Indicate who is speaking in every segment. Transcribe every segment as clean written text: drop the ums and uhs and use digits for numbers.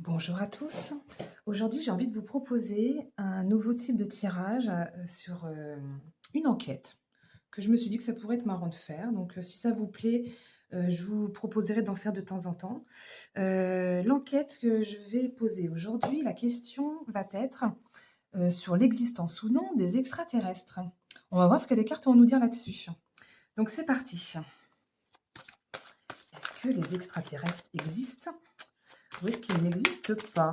Speaker 1: Bonjour à tous. Aujourd'hui, j'ai envie de vous proposer un nouveau type de tirage sur une enquête que je me suis dit que ça pourrait être marrant de faire. Donc, si ça vous plaît, je vous proposerai d'en faire de temps en temps. L'enquête que je vais poser aujourd'hui, la question va être sur l'existence ou non des extraterrestres. On va voir ce que les cartes vont nous dire là-dessus. Donc, c'est parti. Est-ce que les extraterrestres existent ou est-ce qu'ils n'existent pas?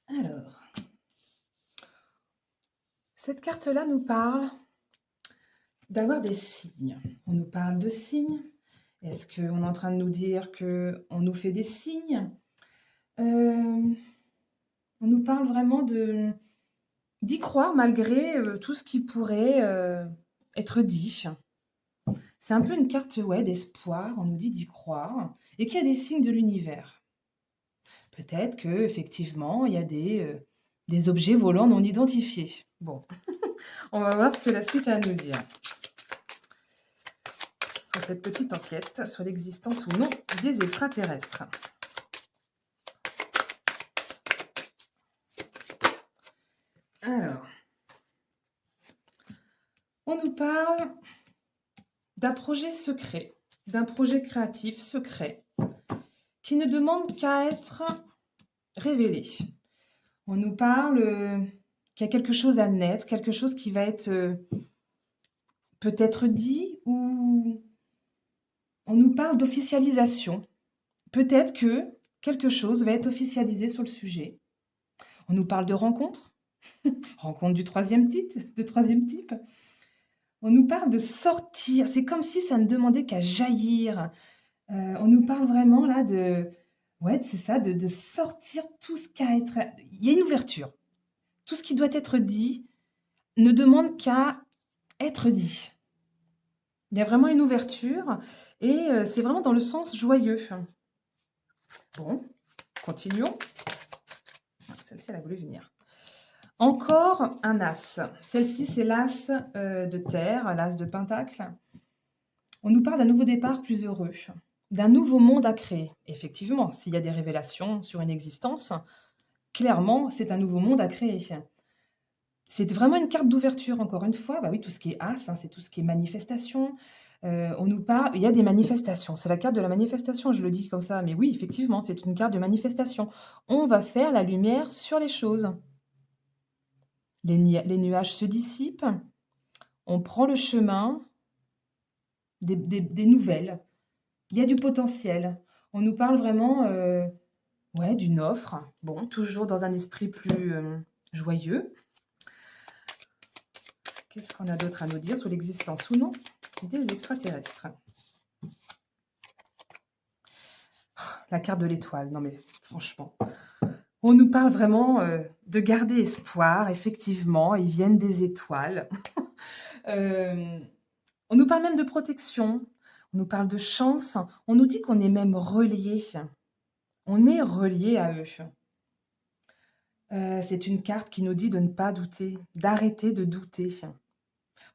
Speaker 1: Alors, cette carte-là nous parle d'avoir des signes. On nous parle de signes. Est-ce qu'on est en train de nous dire qu'on nous fait des signes? On nous parle vraiment d'y croire malgré tout ce qui pourrait être dit. C'est un peu une carte, ouais, d'espoir. On nous dit d'y croire et qu'il y a des signes de l'univers. Peut-être qu'effectivement, il y a des objets volants non identifiés. Bon, on va voir ce que la suite a à nous dire sur cette petite enquête sur l'existence ou non des extraterrestres. Alors, on nous parle d'un projet secret, d'un projet créatif secret, qui ne demande qu'à être révélé. On nous parle qu'il y a quelque chose à naître, quelque chose qui va être peut-être dit, ou on nous parle d'officialisation. Peut-être que quelque chose va être officialisé sur le sujet. On nous parle de rencontres, rencontres de troisième type. On nous parle de sortir, c'est comme si ça ne demandait qu'à jaillir. On nous parle vraiment là de, ouais, c'est ça, de sortir tout ce qu'à être. Il y a une ouverture. Tout ce qui doit être dit ne demande qu'à être dit. Il y a vraiment une ouverture et c'est vraiment dans le sens joyeux. Bon, continuons. Celle-ci, elle a voulu venir. Encore un as. Celle-ci, c'est l'as de terre, l'as de pentacle. On nous parle d'un nouveau départ plus heureux, d'un nouveau monde à créer. Effectivement, s'il y a des révélations sur une existence, clairement, c'est un nouveau monde à créer. C'est vraiment une carte d'ouverture, encore une fois. Bah oui, tout ce qui est as, hein, c'est tout ce qui est manifestation. On nous parle, il y a des manifestations. C'est la carte de la manifestation, je le dis comme ça. Mais oui, effectivement, c'est une carte de manifestation. On va faire la lumière sur les choses. Les nuages se dissipent. On prend le chemin des nouvelles. Il y a du potentiel. On nous parle vraiment ouais, d'une offre. Bon, toujours dans un esprit plus joyeux. Qu'est-ce qu'on a d'autre à nous dire sur l'existence ou non des extraterrestres? La carte de l'étoile, non mais franchement. On nous parle vraiment de garder espoir, effectivement, ils viennent des étoiles. Euh, on nous parle même de protection, on nous parle de chance, on nous dit qu'on est même relié. On est relié à eux. C'est une carte qui nous dit de ne pas douter, d'arrêter de douter.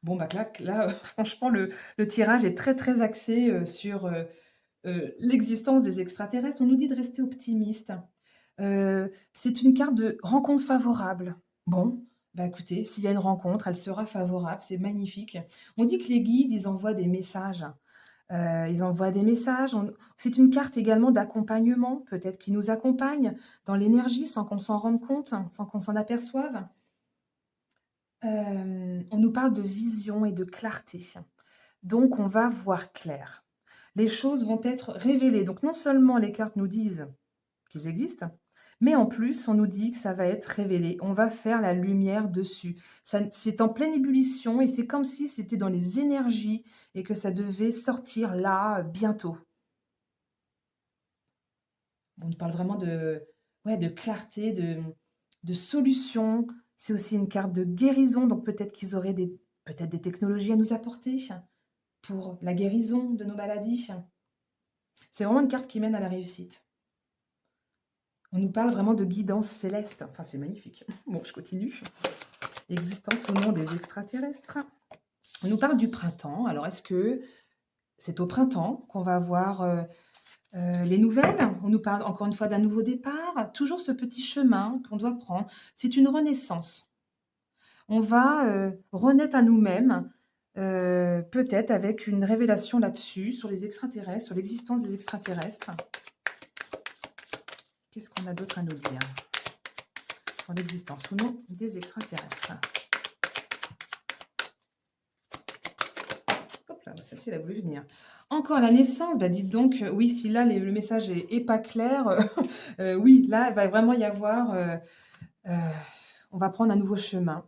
Speaker 1: Bon, bah là franchement, le tirage est très, très axé sur l'existence des extraterrestres. On nous dit de rester optimiste. C'est une carte de rencontre favorable. Bon, bah écoutez, s'il y a une rencontre, elle sera favorable, c'est magnifique. On dit que les guides, ils envoient des messages. Ils envoient des messages. C'est une carte également d'accompagnement, peut-être qui nous accompagne dans l'énergie sans qu'on s'en rende compte, sans qu'on s'en aperçoive. On nous parle de vision et de clarté. Donc, on va voir clair. Les choses vont être révélées. Donc, non seulement les cartes nous disent qu'ils existent, mais en plus, on nous dit que ça va être révélé. On va faire la lumière dessus. C'est en pleine ébullition et c'est comme si c'était dans les énergies et que ça devait sortir là, bientôt. On nous parle vraiment ouais, de clarté, de solution. C'est aussi une carte de guérison, donc peut-être qu'ils auraient peut-être des technologies à nous apporter pour la guérison de nos maladies. C'est vraiment une carte qui mène à la réussite. On nous parle vraiment de guidance céleste. Enfin, c'est magnifique. Bon, je continue. Existence ou non des extraterrestres. On nous parle du printemps. Alors, est-ce que c'est au printemps qu'on va avoir les nouvelles? On nous parle encore une fois d'un nouveau départ. Toujours ce petit chemin qu'on doit prendre. C'est une renaissance. On va renaître à nous-mêmes, peut-être avec une révélation là-dessus, sur les extraterrestres, sur l'existence des extraterrestres. Qu'est-ce qu'on a d'autre à nous dire sur l'existence ou non des extraterrestres? Hop là, celle-ci, elle a voulu venir. Encore la naissance, bah dites donc, oui, si là le message est pas clair, oui, là, il va vraiment y avoir, on va prendre un nouveau chemin.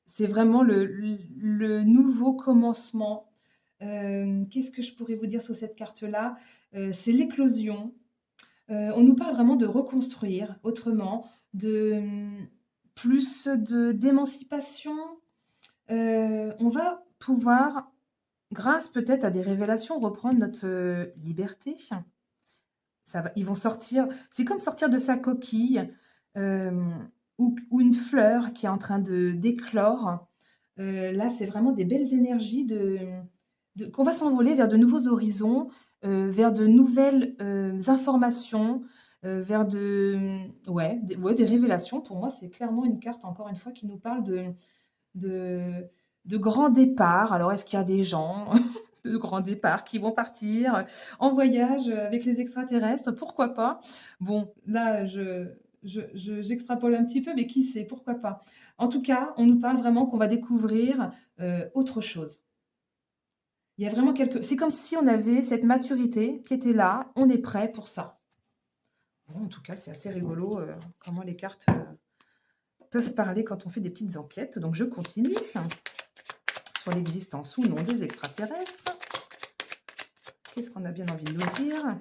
Speaker 1: C'est vraiment le nouveau commencement. Qu'est-ce que je pourrais vous dire sur cette carte-là? C'est l'éclosion. On nous parle vraiment de reconstruire autrement, de plus d'émancipation. On va pouvoir, grâce peut-être à des révélations, reprendre notre liberté. Ils vont sortir, c'est comme sortir de sa coquille, ou une fleur qui est en train d'éclore. Là, c'est vraiment des belles énergies qu'on va s'envoler vers de nouveaux horizons, vers de nouvelles informations, vers ouais, des révélations. Pour moi, c'est clairement une carte, encore une fois, qui nous parle de, de grands départs. Alors, est-ce qu'il y a des gens de grands départs qui vont partir en voyage avec les extraterrestres? Pourquoi pas? Bon, là, j'extrapole un petit peu, mais qui sait? Pourquoi pas? En tout cas, on nous parle vraiment qu'on va découvrir autre chose. Il y a vraiment c'est comme si on avait cette maturité qui était là, on est prêt pour ça. Bon, en tout cas, c'est assez rigolo comment les cartes peuvent parler quand on fait des petites enquêtes. Donc, je continue sur l'existence ou non des extraterrestres. Qu'est-ce qu'on a bien envie de nous dire?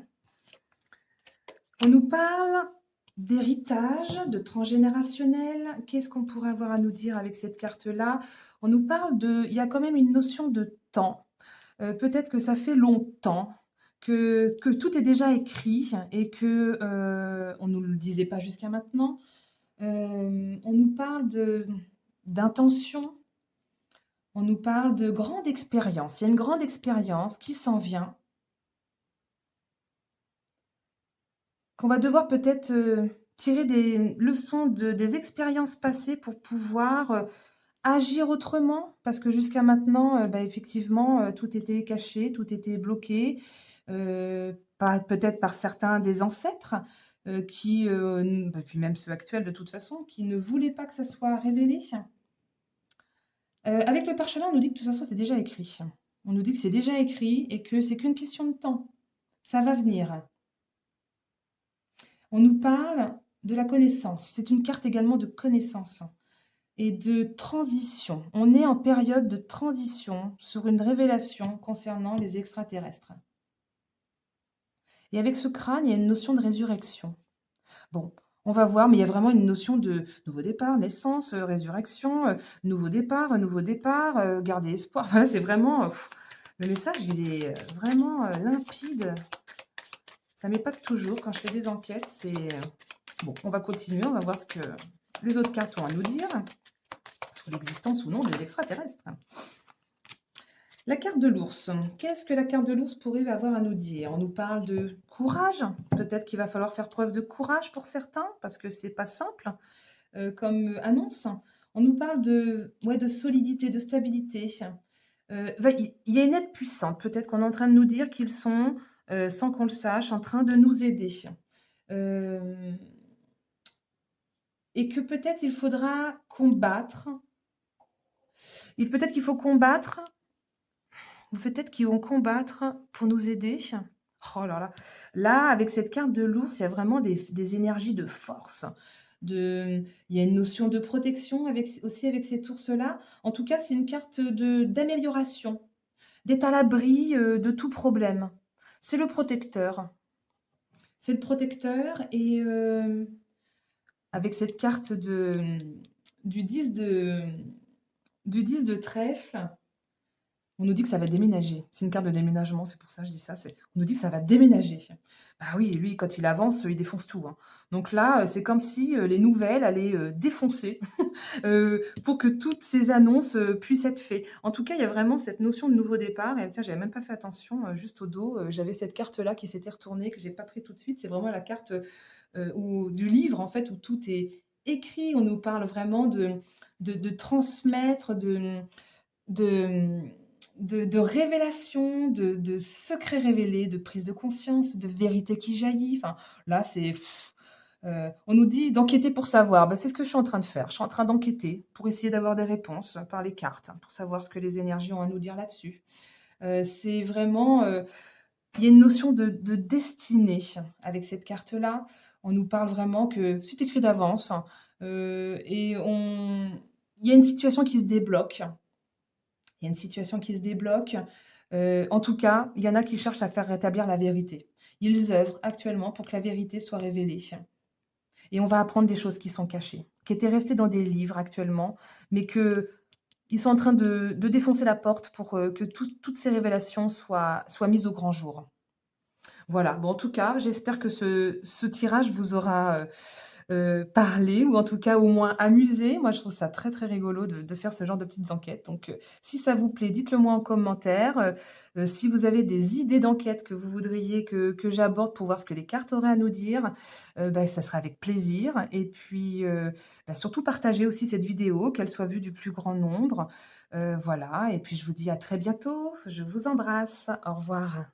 Speaker 1: On nous parle d'héritage, de transgénérationnel. Qu'est-ce qu'on pourrait avoir à nous dire avec cette carte-là? On nous parle il y a quand même une notion de temps. Peut-être que ça fait longtemps que tout est déjà écrit et que on ne nous le disait pas jusqu'à maintenant. On nous parle d'intention, on nous parle de grande expérience. Il y a une grande expérience qui s'en vient, qu'on va devoir peut-être tirer des leçons des expériences passées pour pouvoir agir autrement, parce que jusqu'à maintenant, bah, effectivement, tout était caché, tout était bloqué, peut-être par certains des ancêtres, puis même ceux actuels de toute façon, qui ne voulaient pas que ça soit révélé. Avec le parchemin, on nous dit que de toute façon, c'est déjà écrit. On nous dit que c'est déjà écrit et que c'est qu'une question de temps. Ça va venir. On nous parle de la connaissance. C'est une carte également de connaissance et de transition. On est en période de transition sur une révélation concernant les extraterrestres. Et avec ce crâne, il y a une notion de résurrection. Bon, on va voir, mais il y a vraiment une notion de nouveau départ, naissance, résurrection, nouveau départ, garder espoir. Voilà, c'est vraiment... le message, il est vraiment limpide. Ça m'épate toujours quand je fais des enquêtes. Bon, on va continuer, on va voir ce que les autres cartes ont à nous dire sur l'existence ou non des extraterrestres. La carte de l'ours. Qu'est-ce que la carte de l'ours pourrait avoir à nous dire? On nous parle de courage. Peut-être qu'il va falloir faire preuve de courage pour certains, parce que c'est pas simple comme annonce. On nous parle de solidité, de stabilité. Il y a une aide puissante. Peut-être qu'on est en train de nous dire qu'ils sont, sans qu'on le sache, en train de nous aider. Euh, et que peut-être il faudra combattre. Peut-être qu'il faut combattre. Peut-être qu'ils vont combattre pour nous aider. Oh là là. Là, avec cette carte de l'ours, il y a vraiment des énergies de force. Il y a une notion de protection aussi avec cet ours-là. En tout cas, c'est une carte d'amélioration, d'être à l'abri de tout problème. C'est le protecteur. C'est le protecteur et avec cette carte du 10 de trèfle, On nous dit que ça va déménager. C'est une carte de déménagement, c'est pour ça que je dis ça, on nous dit que ça va déménager. Bah oui, lui, quand il avance, il défonce tout, hein. Donc là, c'est comme si, les nouvelles allaient, défoncer, pour que toutes ces annonces, puissent être faites. En tout cas, il y a vraiment cette notion de nouveau départ et tiens, j'avais même pas fait attention, juste au dos, j'avais cette carte-là qui s'était retournée, que j'ai pas pris tout de suite. C'est vraiment la carte, où du livre, en fait, où tout est écrit. On nous parle vraiment de transmettre, de, de révélation, de secrets révélés, de prise de conscience, de vérité qui jaillit. Enfin, là, on nous dit d'enquêter pour savoir. Ben, c'est ce que je suis en train de faire. Je suis en train d'enquêter pour essayer d'avoir des réponses par les cartes, hein, pour savoir ce que les énergies ont à nous dire là-dessus. C'est vraiment, il y a une notion de destinée avec cette carte-là. On nous parle vraiment que c'est écrit d'avance, et il y a une situation qui se débloque. Il y a une situation qui se débloque. En tout cas, il y en a qui cherchent à faire rétablir la vérité. Ils œuvrent actuellement pour que la vérité soit révélée. Et on va apprendre des choses qui sont cachées, qui étaient restées dans des livres actuellement, mais qu'ils sont en train de défoncer la porte pour que toutes ces révélations soient mises au grand jour. Voilà, bon, en tout cas, j'espère que ce tirage vous aura parlé ou en tout cas au moins amusé. Moi, je trouve ça très, très rigolo de faire ce genre de petites enquêtes. Donc, si ça vous plaît, dites-le moi en commentaire. Si vous avez des idées d'enquêtes que vous voudriez que j'aborde pour voir ce que les cartes auraient à nous dire, bah, ça sera avec plaisir. Et puis, bah, surtout partagez aussi cette vidéo, qu'elle soit vue du plus grand nombre. Voilà, et puis je vous dis à très bientôt. Je vous embrasse. Au revoir.